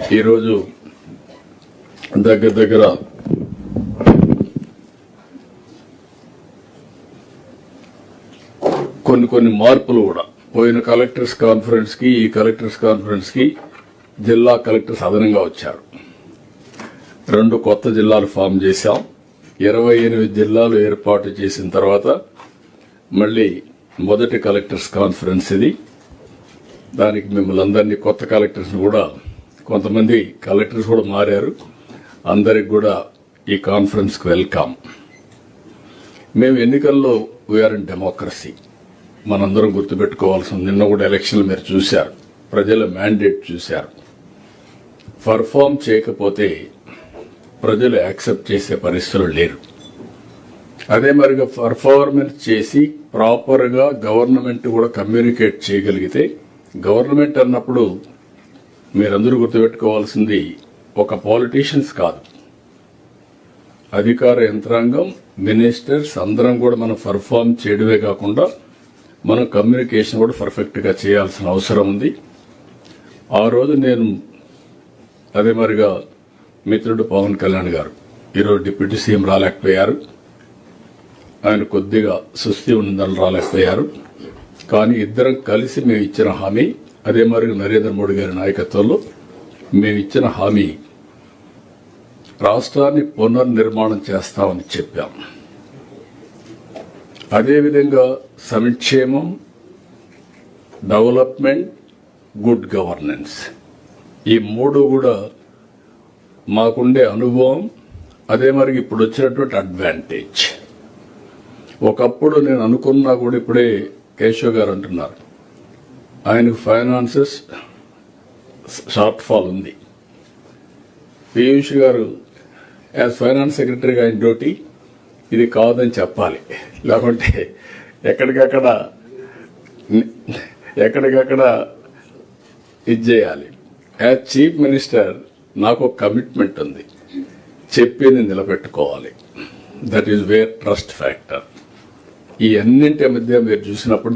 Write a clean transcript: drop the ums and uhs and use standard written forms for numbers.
ఈరోజు దగ్గర కొన్ని మార్పులు కూడా పోయిన కలెక్టర్స్ కాన్ఫరెన్స్ కి ఈ కలెక్టర్స్ కాన్ఫరెన్స్ కి జిల్లా కలెక్టర్స్ అదనంగా వచ్చారు. 2 కొత్త జిల్లాలు ఫామ్ చేశాం. 28 జిల్లాలు ఏర్పాటు చేసిన తర్వాత మళ్లీ మొదటి కలెక్టర్స్ కాన్ఫరెన్స్ ఇది. దానికి మిమ్మల్ని అందరినీ కొత్త కలెక్టర్స్ కూడా కొంతమంది కలెక్టర్స్ కూడా మారారు. అందరికి కూడా ఈ కాన్ఫరెన్స్ కు వెల్కమ్. మేము ఎన్నికల్లో వీఆర్ ఇన్ డెమోక్రసీ. మనందరం గుర్తుపెట్టుకోవాల్సింది, నిన్న కూడా ఎలక్షన్లు మీరు చూశారు, ప్రజల మ్యాండేట్ చూశారు. పర్ఫామ్ చేయకపోతే ప్రజలు యాక్సెప్ట్ చేసే పరిస్థితులు లేరు. అదే మరిగా పర్ఫార్మెన్స్ చేసి ప్రాపర్ గా గవర్నమెంట్ కూడా కమ్యూనికేట్ చేయగలిగితే, గవర్నమెంట్ అన్నప్పుడు మీరందరూ గుర్తుపెట్టుకోవాల్సింది ఒక పాలిటీషియన్స్ కాదు, అధికార యంత్రాంగం, మినిస్టర్స్ అందరం కూడా మనం పర్ఫామ్ చేయడమే కాకుండా మనం కమ్యూనికేషన్ కూడా పర్ఫెక్ట్ గా చేయాల్సిన అవసరం ఉంది. ఆ రోజు నేను అదే మరిగా మిత్రుడు పవన్ కళ్యాణ్ గారు ఈరోజు డిప్యూటీ సీఎం రాలేకపోయారు. ఆయన కొద్దిగా సుస్థి ఉందని రాలేకపోయారు. కానీ ఇద్దరం కలిసి మేము ఇచ్చిన హామీ, అదే మరి నరేంద్ర మోడీ గారి నాయకత్వంలో మేము ఇచ్చిన హామీ, రాష్ట్రాన్ని పునర్నిర్మాణం చేస్తామని చెప్పాం. అదేవిధంగా సంక్షేమం, డెవలప్మెంట్, గుడ్ గవర్నెన్స్, ఈ 3 కూడా మాకుండే అనుభవం. అదే మరి ఇప్పుడు వచ్చినటువంటి అడ్వాంటేజ్. ఒకప్పుడు నేను అనుకున్నా కూడా ఇప్పుడే కేశవ్ గారు అంటున్నారు ఆయనకు ఫైనాన్సెస్ షార్ట్ ఫాల్ ఉంది. పీయూష్ గారు యాజ్ ఫైనాన్స్ సెక్రటరీగా ఆయన డ్యూటీ ఇది కాదని చెప్పాలి, లేకుంటే ఎక్కడికక్కడ ఇది చేయాలి. యాజ్ చీఫ్ మినిస్టర్ నాకు ఒక కమిట్మెంట్ ఉంది, చెప్పింది నిలబెట్టుకోవాలి. That is where trust factor. ఈ అన్నింటి మధ్య మీరు చూసినప్పుడు